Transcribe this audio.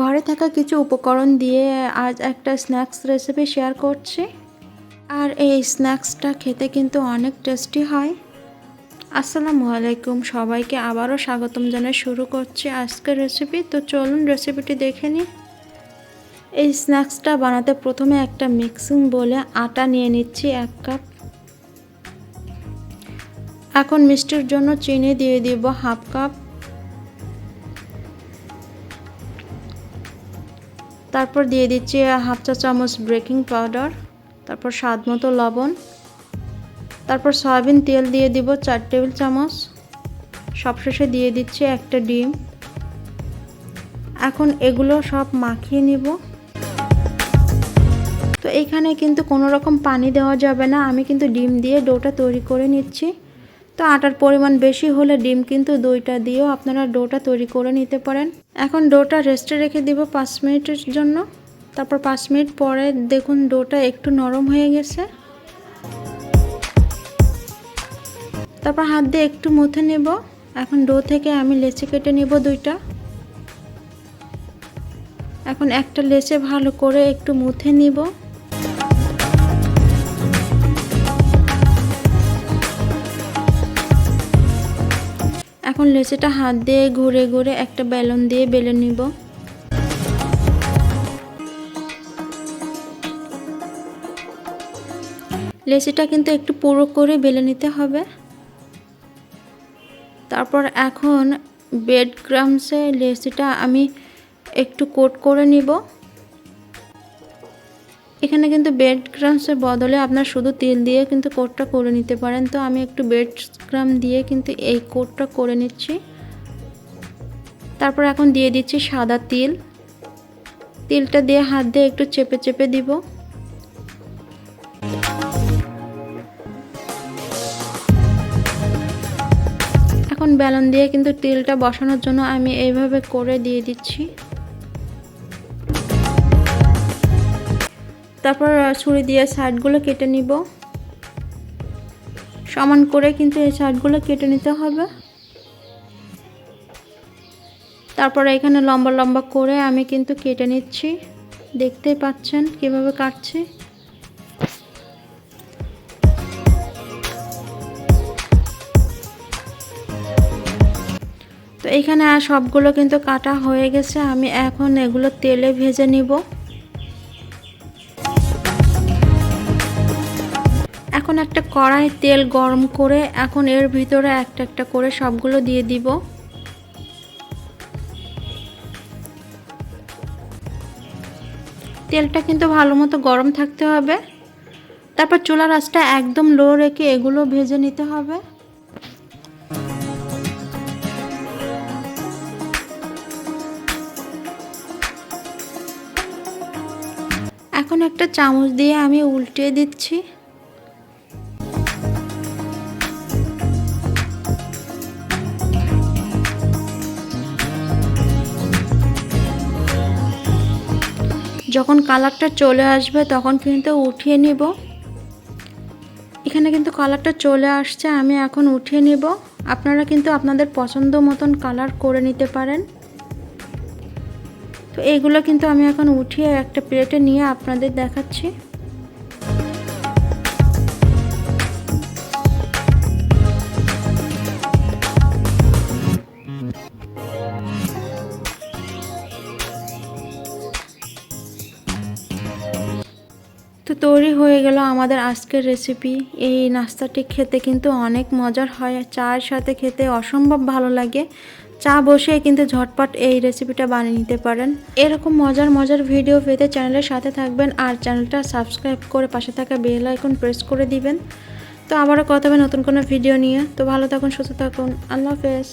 ঘরে থাকা কিছু উপকরণ দিয়ে আজ একটা স্ন্যাক্স রেসিপি শেয়ার করছি। আর এই স্ন্যাক্সটা খেতে কিন্তু অনেক টেস্টি হয়। আসসালামু আলাইকুম, সবাইকে আবারও স্বাগতম জানাই শুরু করছি আজকের রেসিপি। তো চলুন রেসিপিটি দেখে নিই। এই স্ন্যাক্সটা বানাতে প্রথমে একটা মিক্সিং বোলে আটা নিয়ে নিচ্ছি 1 কাপ। এখন মিষ্টির জন্য চিনি দিয়ে দিব 1/2 কাপ। তারপর দিয়ে দিচ্ছি 1/2 চা চামচ বেকিং পাউডার, তারপর স্বাদ মতো লবণ, তারপর সয়াবিন তেল দিয়ে দিব 4 টেবিল চামচ, সবশেষে দিয়ে দিচ্ছি একটা ডিম। এখন এগুলো সব মাখিয়ে নিব। তো এখানে কিন্তু কোনো রকম পানি দেওয়া যাবে না, আমি কিন্তু ডিম দিয়ে ডোটা তৈরি করে নিচ্ছি। তো আটার পরিমাণ বেশি হলে ডিম কিন্তু 2টা দিয়েও আপনারা ডোটা তৈরি করে নিতে পারেন। এখন ডোটা রেস্টে রেখে দিব 5 মিনিটের জন্য। তারপর 5 মিনিট পরে দেখুন ডোটা একটু নরম হয়ে গেছে। তারপর হাত দিয়ে একটু মুথে নেব। এখন ডো থেকে আমি লেচি কেটে নেব 2টা। এখন একটা লেচে ভালো করে একটু মুথে নিব। এখন লেচিটা হাত দিয়ে ঘুরে ঘুরে একটা বেলুন দিয়ে বেলে নিব। লেচিটা কিন্তু একটু পুরো করে বেলে নিতে হবে। তারপর এখন ব্রেড ক্রাম্বসে লেচিটা আমি একটু কোট করে নিব। এখানে কিন্তু ব্রেড ক্রাম্বসের বদলে আপনার শুধু তেল দিয়ে কিন্তু কোটটা করে নিতে পারেন। তো আমি একটু ব্রেড ক্রাম্ব দিয়ে কিন্তু এই কোটটা করে নিচ্ছি। তারপর এখন দিয়ে দিচ্ছি সাদা তিল। তিলটা দিয়ে হাত দিয়ে একটু চেপে চেপে দিব। এখন বেলুন দিয়ে কিন্তু তেলটা বসানোর জন্য আমি এইভাবে করে দিয়ে দিচ্ছি। তারপর ছুরি দিয়ে সাইডগুলো কেটে নিব। সমান করে কিন্তু এই সাইডগুলো কেটে নিতে হবে। তারপর এখানে লম্বা লম্বা করে আমি কিন্তু কেটে নিচ্ছি। দেখতেই পাচ্ছেন কিভাবে কাটছি। তো এখানে আর সবগুলো কিন্তু কাটা হয়ে গেছে। আমি এখন এগুলো তেলে ভেজে নিব। এখন একটা কড়াই তেল গরম করে এখন এর ভিতরে একটা একটা করে সবগুলো দিয়ে দিব। তেলটা কিন্তু ভালো মতো গরম থাকতে হবে। তারপর চুলার আঁচটা একদম লো রেখে এগুলো ভেজে নিতে হবে। এখন একটা চামচ দিয়ে আমি উল্টে দিচ্ছি। যখন কালারটা চলে আসবে তখন কিন্তু উঠিয়ে নিব। এখানে কিন্তু কালারটা চলে আসছে, আমি এখন উঠিয়ে নিব। আপনারা কিন্তু আপনাদের পছন্দ মতন কালার করে নিতে পারেন। তো এইগুলো কিন্তু আমি এখন উঠিয়ে একটা প্লেটে নিয়ে আপনাদের দেখাচ্ছি। তো তৈরি হয়ে গেল আমাদের আজকের রেসিপি। এই নাস্তাটি খেতে কিন্তু অনেক মজার হয়, চায়ের সাথে খেতে অসম্ভব ভালো লাগে। চা বসে কিন্তু ঝটপট এই রেসিপিটা বানিয়ে নিতে পারেন। এরকম মজার মজার ভিডিও পেতে চ্যানেলের সাথে থাকবেন আর চ্যানেলটা সাবস্ক্রাইব করে পাশে থাকা বেল আইকন প্রেস করে দিবেন। তো আবারও কথা হবে নতুন কোনো ভিডিও নিয়ে। তো ভালো থাকুন, সুস্থ থাকুন, আল্লাহ হাফেজ।